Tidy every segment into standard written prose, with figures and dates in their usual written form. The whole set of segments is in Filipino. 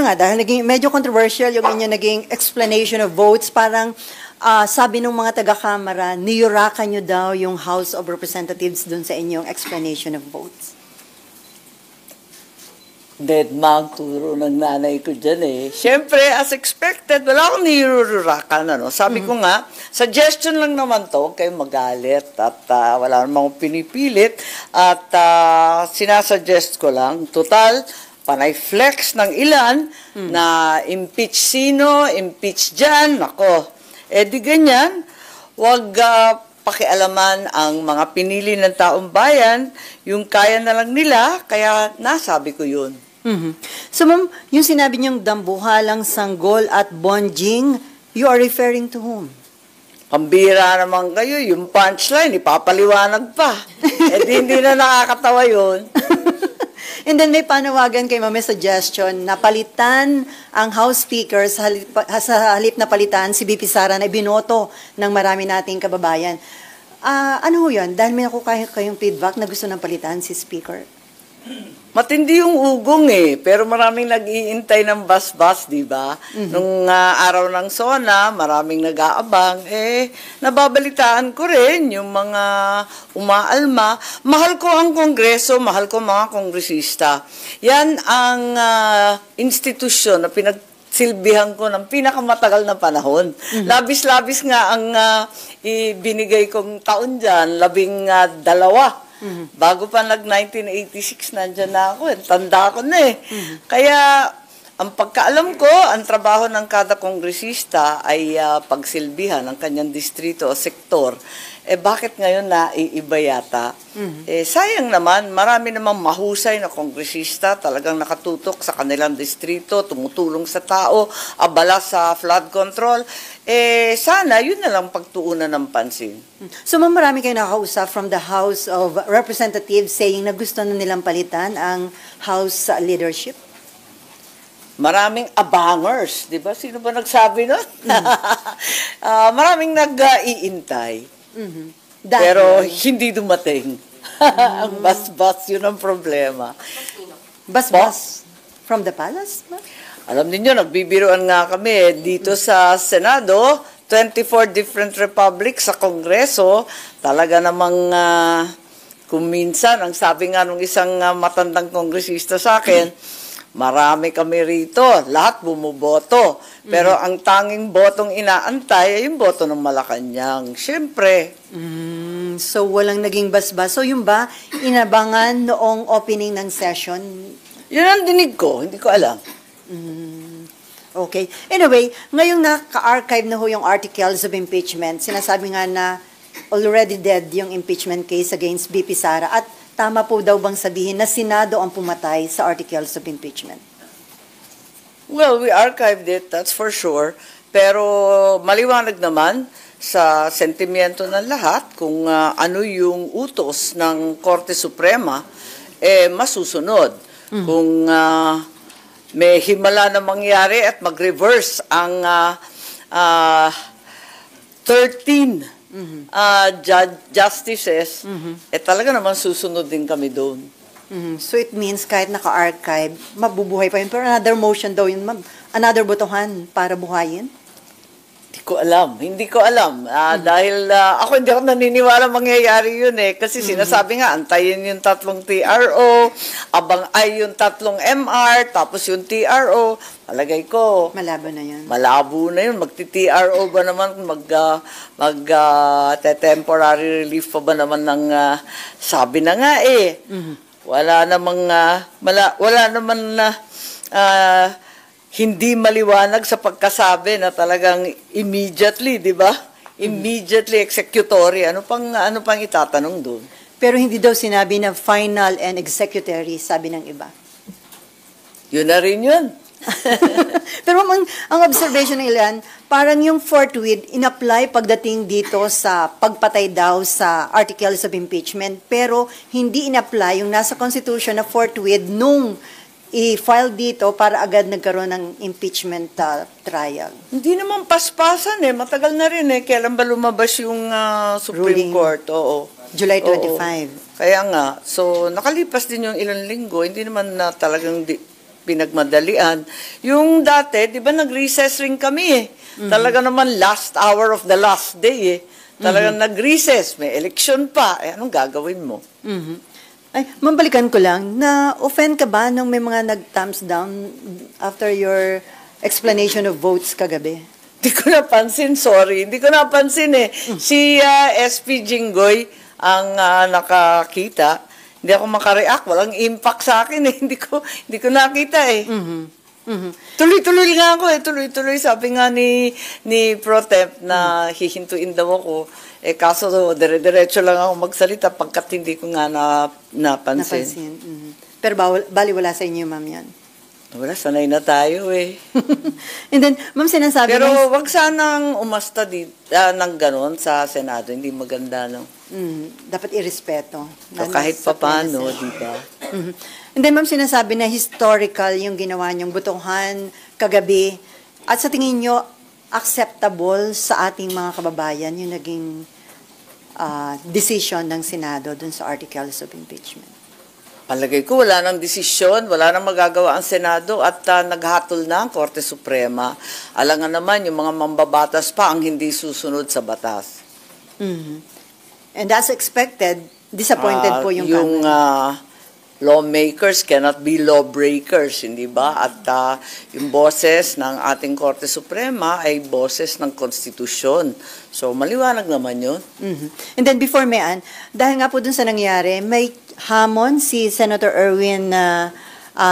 nga, dahil naging medyo controversial yung inyo naging explanation of votes, parang sabi ng mga taga-kamara, niyurakan nyo daw yung House of Representatives dun sa inyong explanation of votes. Deadma ang turo ng nanay ko dyan eh. Siyempre, as expected, wala akong nirururakan. Ano? Sabi ko nga, suggestion lang naman to, huwag kayong magalit at wala namang pinipilit at sinasuggest ko lang. Total, panay flex ng ilan na impeach sino, impeach dyan, ako. Eh di ganyan, huwag pakialaman ang mga pinili ng taong bayan, yung kaya na lang nila, kaya nasabi ko yun. So ma'am, yung sinabi niyong dambuhalang sanggol at bonjing, you are referring to whom? Pambira naman kayo, yung punchline, ipapaliwanag pa. Eh di hindi na nakakatawa yun. And then may panawagan kay Ma'am, suggestion na palitan ang House Speaker sa halip na palitan si BP Sara na ibinoto ng marami nating kababayan. Ano ho yun? Dahil may nakuha kayong feedback na gusto ng palitan si Speaker. Matindi yung ugong eh, pero maraming nag-iintay ng bus-bus, di ba? Nung araw ng SONA, maraming nag-aabang, nababalitaan ko rin yung mga umaalma. Mahal ko ang Kongreso, mahal ko mga kongresista. Yan ang institusyon na pinagsilbihan ko ng pinakamatagal na panahon. Labis-labis nga ang ibinigay kong taon dyan, 12. Bago pa nag-1986, nandyan na ako. Tanda ko na eh. Kaya, ang pagkaalam ko, ang trabaho ng kada kongresista ay pagsilbihan ng kanyang distrito o sektor. Bakit ngayon naiiba yata? Sayang naman, marami namang mahusay na kongresista, talagang nakatutok sa kanilang distrito, tumutulong sa tao, abala sa flood control. Sana, yun na lang pagtuunan ng pansin. So, ma'am, marami kayo nakausap from the House of Representatives saying na gusto na nilang palitan ang House leadership? Maraming abangers, di ba? Sino ba nagsabi nun? Maraming nag-iintay. Pero hindi dumating. Ang bus-bus, yun ang problema. Bus-bus from the palace? Alam niyo, nagbibiruan nga kami dito sa Senado, 24 different republics sa Kongreso. Talaga namang kung minsan, ang sabi nga nung isang matandang kongresista sa akin, marami kami rito, lahat bumuboto. Pero ang tanging botong inaantay ay yung boto ng Malacanang. Siyempre. So, walang naging basbas. So, yung ba, inabangan noong opening ng session? Yun ang dinig ko, hindi ko alam. Okay. Anyway, ngayong naka-archive na ho yung articles of impeachment, sinasabi nga na already dead yung impeachment case against BP Sara at tama po daw bang sabihin na Senado ang pumatay sa articles of impeachment? Well, we archived it, that's for sure. Pero maliwanag naman sa sentimiento ng lahat kung ano yung utos ng Korte Suprema, masusunod. Kung may himala na mangyari at mag-reverse ang 13 justices, talaga naman susunod din kami doon. So it means kahit naka-archive, mabubuhay pa yun. Pero another motion daw yun, ma'am. Another botohan para buhayin? Hindi ko alam. Dahil ako hindi ako naniniwala mangyayari yun eh. Kasi sinasabi nga, antayin yung 3 TRO, abang ay yung 3 MR, tapos yung TRO. Palagay ko. Malabo na yun. Malabo na yun. Magti-TRO ba naman? Temporary relief pa ba naman ng sabi na nga eh. Wala namang hindi maliwanag sa pagkasabi na talagang immediately, di ba? Immediately executory. Ano pang itatanong doon? Pero hindi daw sinabi na final and executory, sabi ng iba. Yun na rin yun. Pero ang observation ng ilan, parang yung forthwith in-apply pagdating dito sa pagpatay daw sa articles of impeachment, pero hindi in-apply yung nasa Constitution na forthwith nung i-file dito para agad nagkaroon ng impeachment trial. Hindi naman paspasan eh. Matagal na rin eh. Kailan ba lumabas yung Supreme Court? Oo. July 25. Oo. Kaya nga. So, nakalipas din yung ilang linggo. Hindi naman na talagang pinagmadalian. Yung dati, di ba nag-recess rin kami eh. Talaga naman last hour of the last day eh. Talagang nag-recess, may election pa. Eh, anong gagawin mo? Ay, mambalikan ko lang, na-offend ka ba nung may mga nag-thumbs down after your explanation of votes kagabi? Hindi ko napansin, sorry. Hindi ko napansin eh. Si SP Jinggoy ang nakakita. Hindi ako makareact. Walang impact sa akin eh. Hindi ko nakita eh. Tuloy-tuloy nga ako eh. Tuloy-tuloy. Sabi nga ni Pro Temp na hihintuin daw ako. Eh kaso dire-diretso lang ako magsalita pagkat hindi ko nga napansin. Pero bali wala sa inyo, ma'am, yan. Wala, sanay na tayo eh. And then, ma'am, sinasabi Pero na... wag sanang umasta ng ganon sa Senado. Hindi maganda, no? Dapat irespeto. So, kahit papano, di ba? And then, ma'am, sinasabi na historical yung ginawa niyong botohan kagabi. At sa tingin niyo, acceptable sa ating mga kababayan yung naging decision ng Senado dun sa articles of impeachment? Palagay ko, wala nang desisyon, wala nang magagawa ang Senado at naghatol na ang Korte Suprema. Alangan naman, yung mga mambabatas pa ang hindi susunod sa batas. And as expected, disappointed po yung lawmakers cannot be lawbreakers, hindi ba? At yung boses ng ating Korte Suprema ay boses ng konstitusyon. So, maliwanag naman yun. And then before Mayan, dahil nga po dun sa nangyari, may hamon si Senator Erwin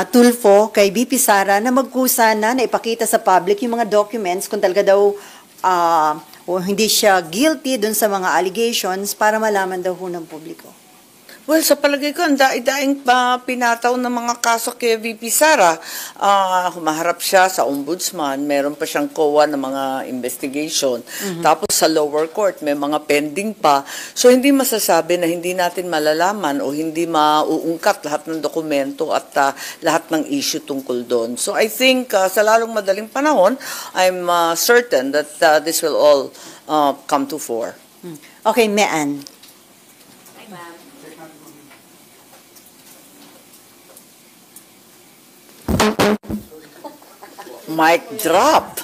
Tulfo kay VP Sara na magkusa na ipakita sa public yung mga documents kung talaga daw o hindi siya guilty dun sa mga allegations para malaman daw ho ng publiko. Well, sa palagay ko, ang daing pinataw ng mga kaso kay VP Sara. Humaharap siya sa ombudsman, meron pa siyang COA ng mga investigation. Tapos sa lower court, may mga pending pa. So, hindi masasabi na hindi natin malalaman o hindi mauungkat lahat ng dokumento at lahat ng issue tungkol doon. So, I think sa lalong madaling panahon, I'm certain that this will all come to fore. Okay, Mayan. Mic drop.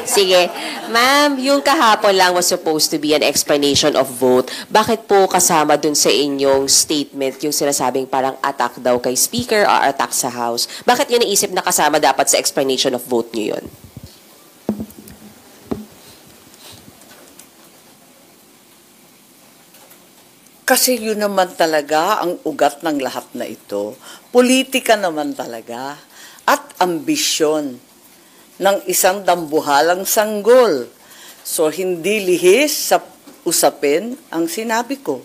Sige. Ma'am, yung kahapon lang was supposed to be an explanation of vote. Bakit po kasama dun sa inyong statement yung sinasabing parang attack daw kay Speaker or attack sa House? Bakit yun naisip na kasama dapat sa explanation of vote nyo yun? Kasi yun naman talaga ang ugat ng lahat na ito. Politika naman talaga. At ambisyon ng isang dambuhalang sanggol. So, hindi lihis sa usapin ang sinabi ko.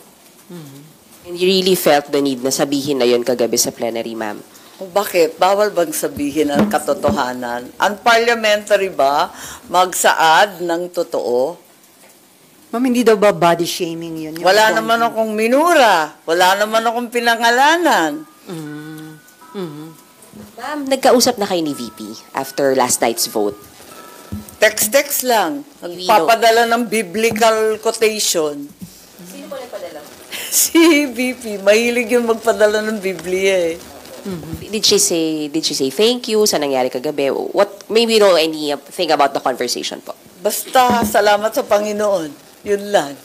And you really felt the need na sabihin na yun kagabi sa plenary, ma'am? Bakit? Bawal bang sabihin ang katotohanan? Unparliamentary ba magsaad ng totoo? Ma'am, hindi daw ba body shaming yun? Wala naman akong minura. Wala naman akong pinangalanan. Ma'am, nagkausap na kayo ni VP after last night's vote. Text-text lang. Nagpapadala ng biblical quotation. Sino po nagpadala? Si VP, mahilig yung magpadala ng Biblia eh. Did she say thank you sa nangyari kagabi? What, maybe you know anything about the conversation po? Basta, salamat sa Panginoon. Yun lang.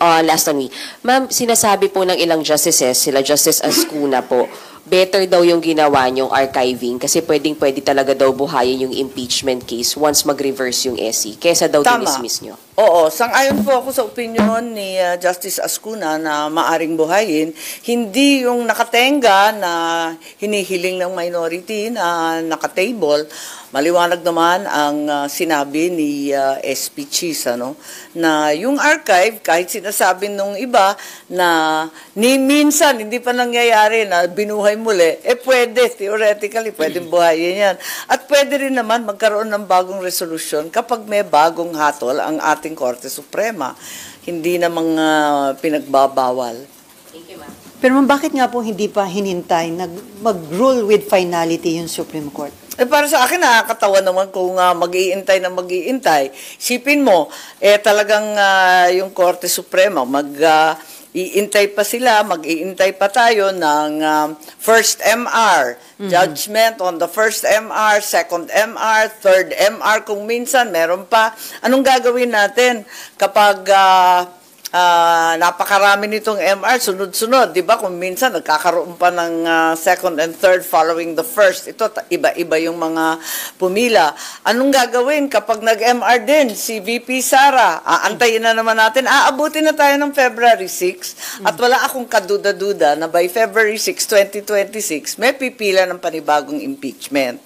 Last on me. Ma'am, sinasabi po ng ilang justices, sila Justice Ascuna po, better daw yung ginawa niyong archiving kasi pwede talaga daw buhayin yung impeachment case once mag-reverse yung SC kesa daw dinismiss niyo. Oo, sang-ayon po ako sa opinion ni Justice Ascuna na maaring buhayin. Hindi yung nakatenga na hinihiling ng minority na nakatable. Maliwanag naman ang sinabi ni SP Cheese, na yung archive, kahit sinasabi nung iba na ni minsan hindi pa nangyayari na binuhay muli, pwede, theoretically, pwedeng buhayin yan. At pwede rin naman magkaroon ng bagong resolusyon kapag may bagong hatol ang ating Korte Suprema. Hindi na mga pinagbabawal. Thank you, ma'am. Pero ma'am, bakit nga po hindi pa hinintay mag-rule with finality yung Supreme Court? Para sa akin, nakakatawa naman kung mag-iintay na mag-iintay. Sipin mo, talagang yung Korte Suprema iintay pa sila, mag-iintay pa tayo ng first MR, judgment on the first MR, second MR, third MR, kung minsan meron pa. Anong gagawin natin kapag napakarami nitong MR, sunod-sunod, di ba? Kung minsan nagkakaroon pa ng second and third following the first. Ito, iba-iba yung mga pumila. Anong gagawin kapag nag-MR din si VP Sara? Aantayin na naman natin. Aabutin na tayo ng February 6 at wala akong kaduda-duda na by February 6, 2026, may pipila ng panibagong impeachment.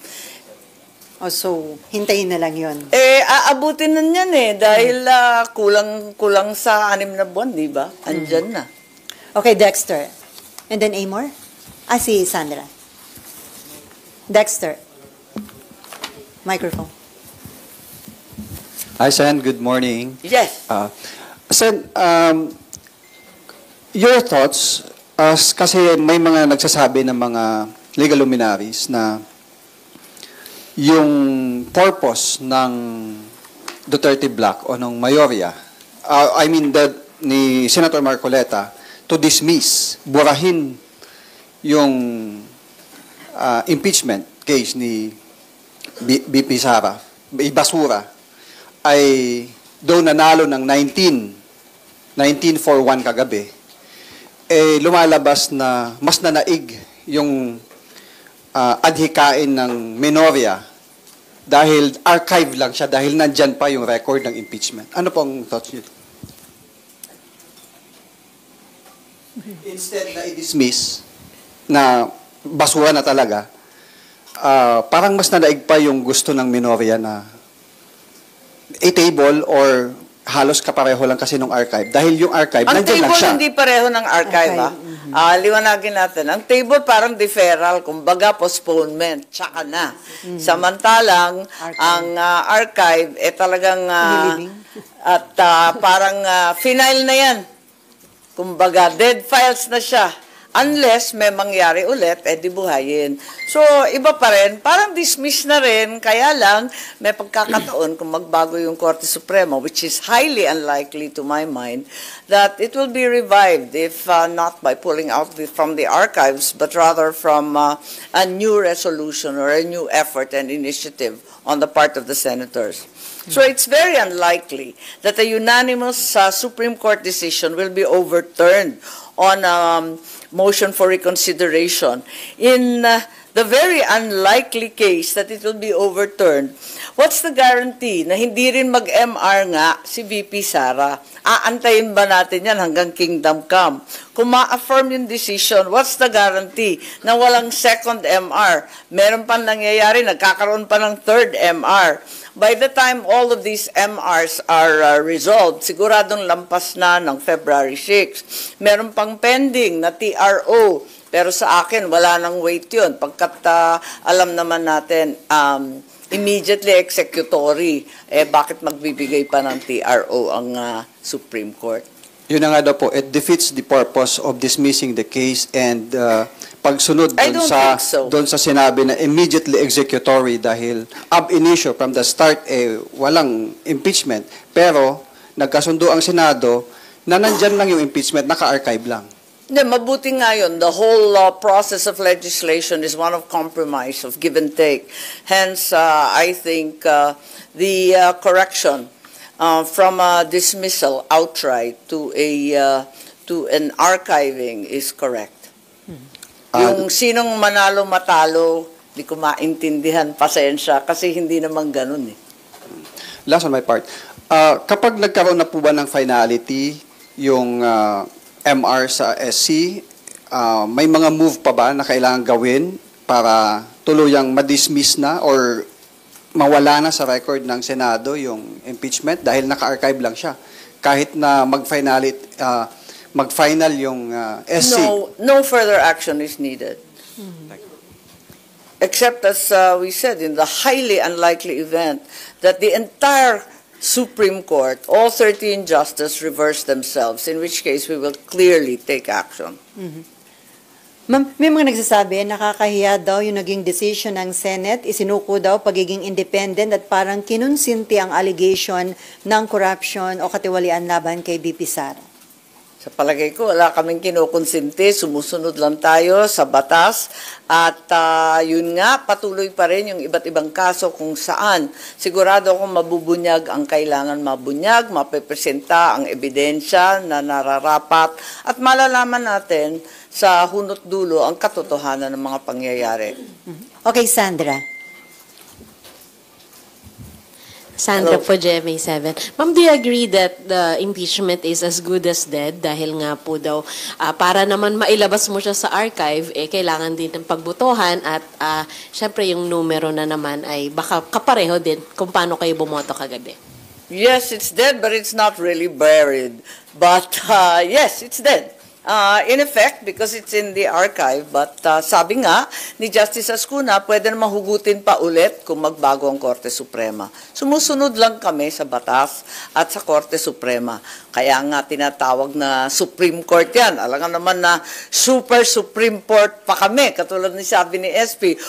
So, hintayin na lang yun. Aabutin na niyan dahil kulang sa 6 na buwan, di ba? Andyan na. Okay, Dexter. And then Amor? Si Sandra. Dexter. Microphone. Hi, Sen. Good morning. Yes. Sen, your thoughts, kasi may mga nagsasabi ng mga legal luminaries na yung purpose ng Duterte Black o ng Mayorya, ni Senator Marcoleta, to dismiss, burahin yung impeachment case ni BP Sara, ibasura, ay doon nanalo ng 19-4-1 kagabi, lumalabas na mas nanaig yung adhikain ng Menorya dahil archive lang siya, dahil nandyan pa yung record ng impeachment. Ano pong thoughts niyo? Instead na i-dismiss na basura na talaga, parang mas nanaig pa yung gusto ng Menorya na i-table or halos kapareho lang kasi nung archive. Dahil yung archive, nandyan lang siya. Ang table hindi pareho ng archive, liwanagin natin. Ang table parang deferral, kumbaga postponement, tsaka na. Samantalang, ang archive, talagang, at parang final na yan. Kumbaga, dead files na siya. Unless may mangyari ulit, di buhayin. So, iba pa rin. Parang dismiss na rin. Kaya lang, may pagkakataon kung magbago yung Korte Suprema, which is highly unlikely to my mind, that it will be revived if not by pulling out from the archives, but rather from a new resolution or a new effort and initiative on the part of the senators. So it's very unlikely that a unanimous Supreme Court decision will be overturned on motion for reconsideration. In the very unlikely case that it will be overturned, what's the guarantee na hindi rin mag-MR nga si VP Sara? Aantayin ba natin yan hanggang kingdom come? Kung ma-affirm yung decision, what's the guarantee na walang second MR? Meron pa nangyayari, nagkakaroon pa ng third MR. By the time all of these MRs are resolved, siguradong lampas na ng February 6. Meron pang pending na TRO, pero sa akin wala nang wait yun. Pagkat alam naman natin, immediately executory, bakit magbibigay pa ng TRO ang Supreme Court? Yun na nga daw po, it defeats the purpose of dismissing the case and pagsunod doon sa sinabi na immediately executory dahil ab initio from the start walang impeachment, pero nagkasundo ang Senado na nandyan lang yung impeachment, naka-archive lang. Hindi, mabuti nga yun. The whole process of legislation is one of compromise, of give and take. Hence, I think the correction from a dismissal outright to an archiving is correct. Yung sinong manalo matalo, di ko maintindihan, pasensya, kasi hindi naman ganun . Last on my part, kapag nagkaroon na po ba ng finality yung MR sa SC, may mga move pa ba na kailangan gawin para tuluyang ma-dismiss na or mawala na sa record ng Senado yung impeachment dahil naka-archive lang siya kahit na mag-final yung SC? No further action is needed. Except, as we said, in the highly unlikely event that the entire Supreme Court, all 13 justices reverse themselves, in which case we will clearly take action. Ma'am, may mga nagsasabi, nakakahiya daw yung naging decision ng Senate, isinuko daw pagiging independent at parang kinunsinti ang allegation ng corruption o katiwalian laban kay BP Sara. Sa palagay ko, wala kaming kinukonsente, sumusunod lang tayo sa batas at yun nga, patuloy pa rin yung iba't ibang kaso kung saan sigurado akong mabubunyag ang kailangan mabunyag, mapepresenta ang ebidensya na nararapat at malalaman natin sa hunot dulo ang katotohanan ng mga pangyayari. Okay, Sandra. Sandra po, GMA 7. Ma'am, do you agree that the impeachment is as good as dead? Dahil nga po daw, para naman mailabas mo siya sa archive, kailangan din ng pagbutuhan at syempre yung numero na naman ay baka kapareho din kung paano kayo bumoto kagabi. Yes, it's dead, but it's not really buried. But yes, it's dead. In effect, because it's in the archive, but sabi nga ni Justice Ascuna, pwede na mahugutin pa ulit kung magbago ang Korte Suprema. Sumusunod lang kami sa batas at sa Korte Suprema. Kaya nga tinatawag na Supreme Court yan. Alam nga naman na Super Supreme Court pa kami, katulad ni sabi ni SP.